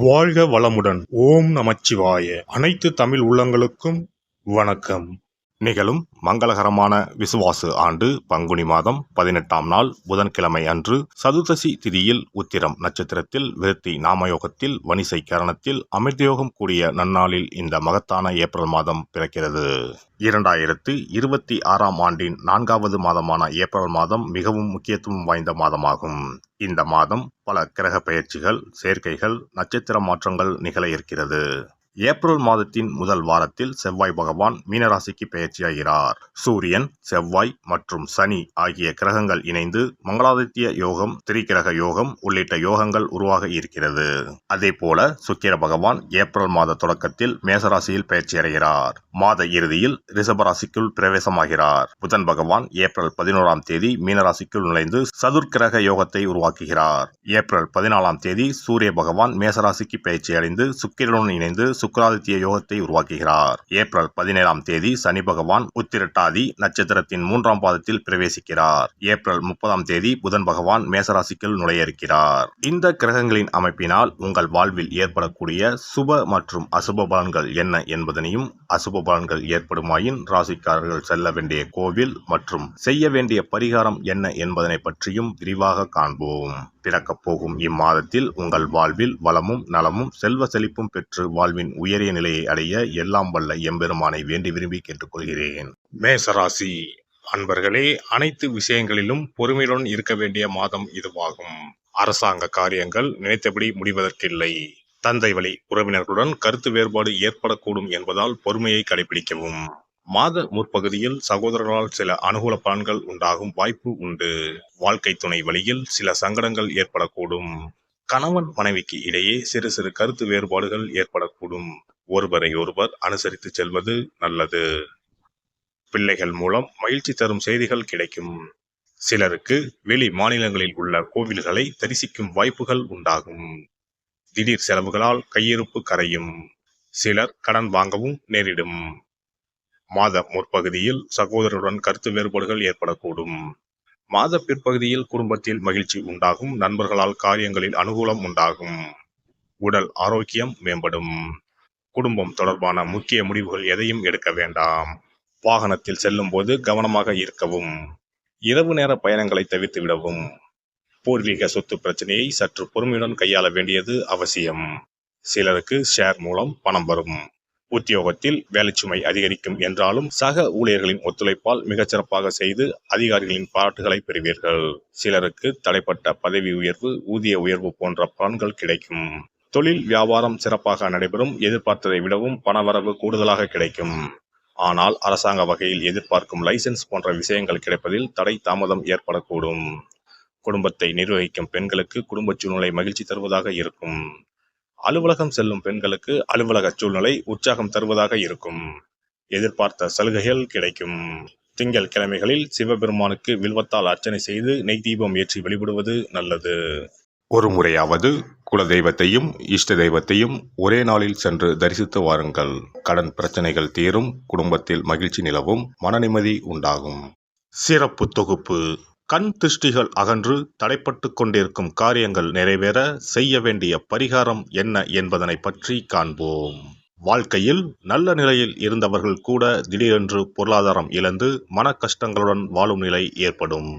வாழ்க வளமுடன். ஓம் நமச்சிவாய. அனைத்து தமிழ் உள்ளங்களுக்கும் வணக்கம். நிகழும் மங்களகரமான விசுவாசு ஆண்டு பங்குனி மாதம் 18ஆம் நாள் புதன்கிழமை அன்று சதுர்தசி திதியில் உத்திரம் நட்சத்திரத்தில் விருத்தி நாமயோகத்தில் வணிசை கரணத்தில் அமிர்தயோகம் கூடிய நன்னாளில் இந்த மகத்தான ஏப்ரல் மாதம் பிறக்கிறது. 2026ஆம் ஆண்டின் 4வது மாதமான ஏப்ரல் மாதம் மிகவும் முக்கியத்துவம் வாய்ந்த மாதமாகும். இந்த மாதம் பல கிரக பெயர்ச்சிகள், சேர்க்கைகள், நட்சத்திர மாற்றங்கள் நிகழ இருக்கிறது. ஏப்ரல் மாதத்தின் முதல் வாரத்தில் செவ்வாய் பகவான் மீனராசிக்கு பெயர்ச்சியாகிறார். சூரியன், செவ்வாய் மற்றும் சனி ஆகிய கிரகங்கள் இணைந்து மங்களாதித்ய யோகம், திரிகிரக யோகம் உள்ளிட்ட யோகங்கள் உருவாக இருக்கிறது. அதே போல சுக்கிர பகவான் ஏப்ரல் மாத தொடக்கத்தில் மேசராசியில் பெயர்ச்சியடைகிறார். மாத இறுதியில் ரிஷபராசிக்குள் பிரவேசமாகிறார். புதன் பகவான் ஏப்ரல் 11ஆம் தேதி மீனராசிக்குள் நுழைந்து சதுர்கிரக யோகத்தை உருவாக்குகிறார். ஏப்ரல் 14ஆம் தேதி சூரிய பகவான் மேசராசிக்கு பெயர்ச்சியடைந்து சுக்கிரனுடன் இணைந்து சுக்கிராதித்ய யோகத்தை உருவாக்குகிறார். ஏப்ரல் 17ஆம் தேதி சனி பகவான் உத்திரட்டாதி நட்சத்திரத்தின் 3ஆம் பாதத்தில் பிரவேசிக்கிறார். ஏப்ரல் 30ஆம் தேதி புதன் பகவான் மேசராசிக்குள் நுழைய இருக்கிறார். இந்த கிரகங்களின் அமைப்பினால் உங்கள் வாழ்வில் ஏற்படக்கூடிய சுப மற்றும் அசுப பலன்கள் என்ன என்பதனையும், அசுப பலன்கள் ஏற்படுமாயின் ராசிக்காரர்கள் செல்ல வேண்டிய கோவில் மற்றும் செய்ய வேண்டிய பரிகாரம் என்ன என்பதனை பற்றியும் விரிவாக காண்போம். பிறக்கப் போகும் இம்மாதத்தில் உங்கள் வாழ்வில் வளமும் நலமும் செல்வ செழிப்பும் பெற்று வாழ்வின் உயரிய நிலையை அடைய எல்லாம் வல்ல எம்பெருமானை வேண்டி விரும்பி கேட்டுக்கொள்கிறேன். மேசராசி அன்பர்களே, அனைத்து விஷயங்களிலும் பொறுமையுடன் இருக்க வேண்டிய மாதம் இதுவாகும். அரசாங்க காரியங்கள் நினைத்தபடி முடிவதற்கில்லை. தந்தை வழி உறவினர்களுடன் கருத்து வேறுபாடு ஏற்படக்கூடும் என்பதால் பொறுமையை கடைபிடிக்கவும். மாத முற்பகுதியில் சகோதரர்களால் சில அனுகூல பலன்கள் உண்டாகும் வாய்ப்பு உண்டு. வாழ்க்கை துணை வழியில் சில சங்கடங்கள் ஏற்படக்கூடும். கணவன் மனைவிக்கு இடையே சிறு சிறு கருத்து வேறுபாடுகள் ஏற்படக்கூடும். ஒருவரை ஒருவர் அனுசரித்து செல்வது நல்லது. பிள்ளைகள் மூலம் மகிழ்ச்சி தரும் செய்திகள் கிடைக்கும். சிலருக்கு வெளி மாநிலங்களில் உள்ள கோவில்களை தரிசிக்கும் வாய்ப்புகள் உண்டாகும். திடீர் செலவுகளால் கையிருப்பு கரையும். சிலர் கடன் வாங்கவும் நேரிடும். மாத முற்பகுதியில் சகோதரருடன் கருத்து வேறுபாடுகள் ஏற்படக்கூடும். மாத பிற்பகுதியில் குடும்பத்தில் மகிழ்ச்சி உண்டாகும். நண்பர்களால் காரியங்களில் அனுகூலம் உண்டாகும். உடல் ஆரோக்கியம் மேம்படும். குடும்பம் தொடர்பான முக்கிய முடிவுகள் எதையும் எடுக்க வேண்டாம். வாகனத்தில் செல்லும் போது கவனமாக இருக்கவும். இரவு நேர பயணங்களை தவிர்த்து விடவும். பூர்வீக சொத்து பிரச்சனையை சற்று பொறுமையுடன் கையாள வேண்டியது அவசியம். சிலருக்கு ஷேர் மூலம் பணம் வரும். உத்தியோகத்தில் வேலைச்சுமை அதிகரிக்கும் என்றாலும் சக ஊழியர்களின் ஒத்துழைப்பால் மிகச்சிறப்பாக செய்து அதிகாரிகளின் பாராட்டுகளை பெறுவீர்கள். சிலருக்கு தடைப்பட்ட பதவி உயர்வு, ஊதிய உயர்வு போன்ற பலன்கள் கிடைக்கும். தொழில் வியாபாரம் சிறப்பாக நடைபெறும். எதிர்பார்த்ததை விடவும் பணவரவு கூடுதலாக கிடைக்கும். ஆனால் அரசாங்க வகையில் எதிர்பார்க்கும் லைசென்ஸ் போன்ற விஷயங்கள் கிடைப்பதில் தடை தாமதம் ஏற்படக்கூடும். குடும்பத்தை நிர்வகிக்கும் பெண்களுக்கு குடும்ப சூழ்நிலை மகிழ்ச்சி தருவதாக இருக்கும். அலுவலகம் செல்லும் பெண்களுக்கு அலுவலக சூழ்நிலை உற்சாகம் தருவதாக இருக்கும். எதிர்பார்த்த சலுகைகள் கிடைக்கும். திங்கள் கிழமைகளில் சிவபெருமானுக்கு வில்வத்தால் அர்ச்சனை செய்து நெய் தீபம் ஏற்றி வழிபடுவது நல்லது. ஒரு முறையாவது குல தெய்வத்தையும் இஷ்ட தெய்வத்தையும் ஒரே நாளில் சென்று தரிசித்து வாருங்கள். கடன் பிரச்சனைகள் தீரும். குடும்பத்தில் மகிழ்ச்சி நிலவும். மன நிம்மதி உண்டாகும். சிறப்பு தொகுப்பு. கண் திருஷ்டிகள் அகன்று தடைப்பட்டு கொண்டிருக்கும் காரியங்கள் நிறைவேற செய்ய வேண்டிய பரிகாரம் என்ன என்பதனை பற்றி காண்போம். வாழ்க்கையில் நல்ல நிலையில் இருந்தவர்கள் கூட திடீரென்று பொருளாதாரம் இழந்து மன கஷ்டங்களுடன் வாழும் நிலை ஏற்படும்.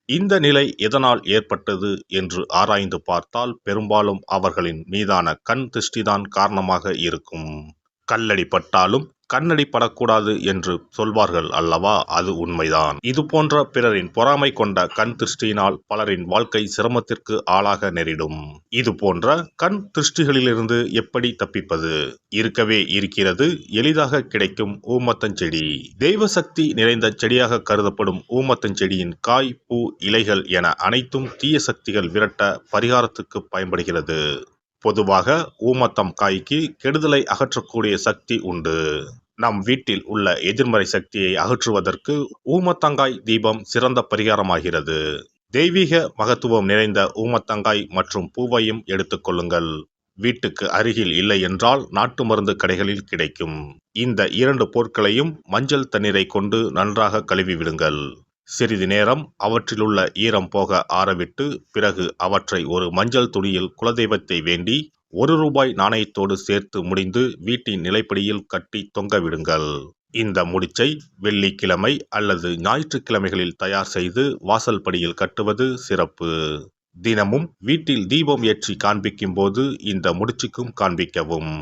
இந்த நிலை எதனால் ஏற்பட்டது என்று ஆராய்ந்து பார்த்தால் பெரும்பாலும் அவர்களின் மீதான கண் திருஷ்டிதான் காரணமாக இருக்கும். கல்லடி பட்டாலும் கண்ணடி படக்கூடாது என்று சொல்வார்கள் அல்லவா? அது உண்மைதான். இது போன்ற பிறரின் பொறாமை கொண்ட கண் திருஷ்டியினால் பலரின் வாழ்க்கை சிரமத்திற்கு ஆளாக நேரிடும். இது போன்ற கண் திருஷ்டிகளிலிருந்து எப்படி தப்பிப்பது? இருக்கவே இருக்கிறது எளிதாக கிடைக்கும் ஊமத்தஞ்செடி. தெய்வ சக்தி நிறைந்த செடியாக கருதப்படும் ஊமத்தஞ்செடியின் காய், பூ, இலைகள் என அனைத்தும் தீய சக்திகள் விரட்ட பரிகாரத்துக்கு பயன்படுகிறது. பொதுவாக ஊமத்தம் காய்க்கு கெடுதலை அகற்றக்கூடிய சக்தி உண்டு. நம் வீட்டில் உள்ள எதிர்மறை சக்தியை அகற்றுவதற்கு ஊமத்தங்காய் தீபம் சிறந்த பரிகாரமாகிறது. தெய்வீக மகத்துவம் நிறைந்த ஊமத்தங்காய் மற்றும் பூவையும் எடுத்துக்கொள்ளுங்கள். வீட்டுக்கு அருகில் இல்லை என்றால் நாட்டு மருந்து கடைகளில் கிடைக்கும். இந்த 2 பொருட்களையும் மஞ்சள் தண்ணீரை கொண்டு நன்றாக கழுவி விடுங்கள். சிறிது நேரம் அவற்றிலுள்ள ஈரம் போக ஆறவிட்டு பிறகு அவற்றை ஒரு மஞ்சள் துணியில் குலதெய்வத்தை வேண்டி ரூபாய் நாணயத்தோடு சேர்த்து முடிந்து வீட்டின் நிலைப்படியில் கட்டி தொங்கவிடுங்கள். இந்த முடிச்சை வெள்ளிக்கிழமை அல்லது ஞாயிற்றுக்கிழமைகளில் தயார் செய்து வாசல் படியில் கட்டுவது சிறப்பு. தினமும் வீட்டில் தீபம் ஏற்றி காண்பிக்கும் போது இந்த முடிச்சுக்கும் காண்பிக்கவும்.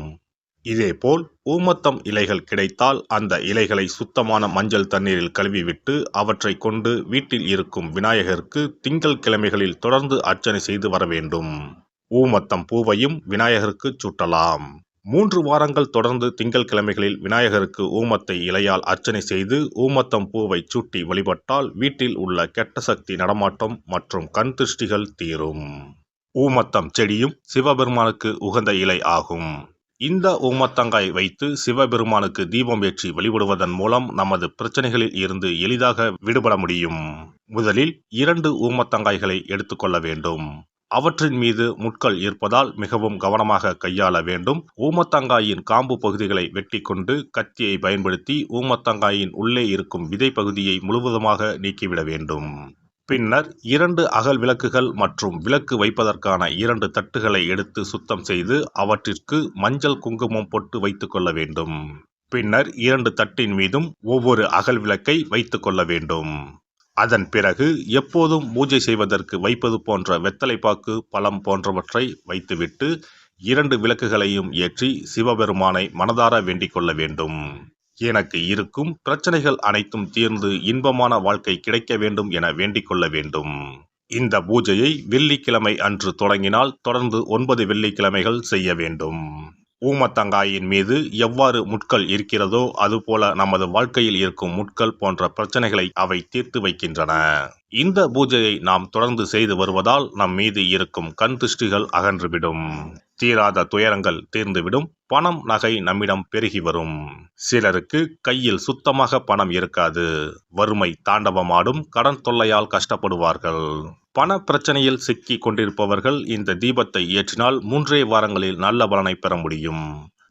இதேபோல் ஊமத்தம் இலைகள் கிடைத்தால் அந்த இலைகளை சுத்தமான மஞ்சள் தண்ணீரில் கழுவிவிட்டு அவற்றை கொண்டு வீட்டில் இருக்கும் விநாயகருக்கு திங்கள் கிழமைகளில் தொடர்ந்து அர்ச்சனை செய்து வர வேண்டும். ஊமத்தம் பூவையும் விநாயகருக்கு சூட்டலாம். 3 வாரங்கள் தொடர்ந்து திங்கள் கிழமைகளில் விநாயகருக்கு ஊமத்தை இலையால் அர்ச்சனை செய்து ஊமத்தம் பூவை சூட்டி வழிபட்டால் வீட்டில் உள்ள கெட்ட சக்தி நடமாட்டம் மற்றும் கண் திருஷ்டிகள் தீரும். ஊமத்தம் செடியும் சிவபெருமானுக்கு உகந்த இலை ஆகும். இந்த ஊமத்தங்காய் வைத்து சிவபெருமானுக்கு தீபம் ஏற்றி வழிபடுவதன் மூலம் நமது பிரச்சனைகளில் இருந்து எளிதாக விடுபட முடியும். முதலில் 2 ஊமத்தங்காய்களை எடுத்துக்கொள்ள வேண்டும். அவற்றின் மீது முட்கள் இருப்பதால் மிகவும் கவனமாக கையாள வேண்டும். ஊமத்தங்காயின் காம்பு பகுதிகளை வெட்டி கொண்டு கத்தியை பயன்படுத்தி ஊமத்தங்காயின் உள்ளே இருக்கும் விதை பகுதியை முழுவதுமாக நீக்கிவிட வேண்டும். பின்னர் 2 அகல் விளக்குகள் மற்றும் விளக்கு வைப்பதற்கான 2 தட்டுகளை எடுத்து சுத்தம் செய்து அவற்றிற்கு மஞ்சள் குங்குமம் போட்டு வைத்துக் கொள்ள வேண்டும். பின்னர் 2 தட்டின் மீதும் ஒவ்வொரு அகல் விளக்கை வைத்துக் கொள்ள வேண்டும். அதன் பிறகு எப்போதும் பூஜை செய்வதற்கு வைப்பது போன்ற வெத்தலைப்பாக்கு, பழம் போன்றவற்றை வைத்துவிட்டு 2 விளக்குகளையும் ஏற்றி சிவபெருமானை மனதார வேண்டிக் கொள்ள வேண்டும். எனக்கு இருக்கும் பிரச்சனைகள் அனைத்தும் தீர்ந்து இன்பமான வாழ்க்கை கிடைக்க வேண்டும் என வேண்டிக் கொள்ள வேண்டும். இந்த பூஜையை வெள்ளிக்கிழமை அன்று தொடங்கினால் தொடர்ந்து 9 வெள்ளிக்கிழமைகள் செய்ய வேண்டும். ஊமத்தங்காயின் மீது எவ்வாறு முட்கள் இருக்கிறதோ அதுபோல நமது வாழ்க்கையில் இருக்கும் முட்கள் போன்ற பிரச்சனைகளை அவை தீர்த்து வைக்கின்றன. இந்த பூஜையை நாம் தொடர்ந்து செய்து வருவதால் நம் மீது இருக்கும் கண் திருஷ்டிகள் அகன்றுவிடும். தீராத துயரங்கள் தீர்ந்துவிடும். பணம் நகை நம்மிடம் பெருகி வரும். சிலருக்கு கையில் சுத்தமாக பணம் இருக்காது. வறுமை தாண்டவமாடும். கடன் தொல்லையால் கஷ்டப்படுவார்கள். பண பிரச்சனையில் சிக்கி கொண்டிருப்பவர்கள் இந்த தீபத்தை ஏற்றினால் 3 வாரங்களில் நல்ல பலனை பெற முடியும்.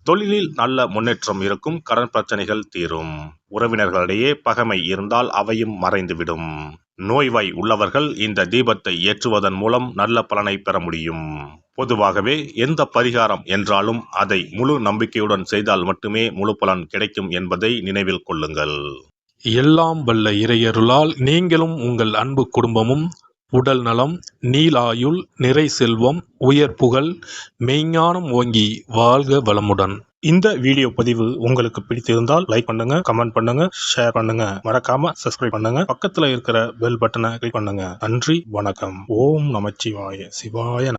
தொழிலில் நல்ல முன்னேற்றம் இருக்கும். கடன் பிரச்சனைகள் தீரும். உறவினர்களிடையே பகைமை இருந்தால் அவையும் மறைந்துவிடும். நோய்வாய் உள்ளவர்கள் இந்த தீபத்தை ஏற்றுவதன் மூலம் நல்ல பலனை பெற முடியும். பொதுவாகவே எந்த பரிகாரம் என்றாலும் அதை முழு நம்பிக்கையுடன் செய்தால் மட்டுமே முழு பலன் கிடைக்கும் என்பதை நினைவில் கொள்ளுங்கள். எல்லாம் வல்ல இறையருளால் நீங்களும் உங்கள் அன்பு குடும்பமும் உடல் நலம், நீலாயுள், நிறை செல்வம், உயர் புகழ், மெய்ஞானம் ஓங்கி வாழ்க வளமுடன். இந்த வீடியோ பதிவு உங்களுக்கு பிடித்திருந்தால் லைக் பண்ணுங்க, கமெண்ட் பண்ணுங்க, ஷேர் பண்ணுங்க. மறக்காம சப்ஸ்கிரைப் பண்ணுங்க. பக்கத்துல இருக்கிற பெல் பட்டனை கிளிக் பண்ணுங்க. நன்றி, வணக்கம். ஓம் நமச்சிவாய. சிவாய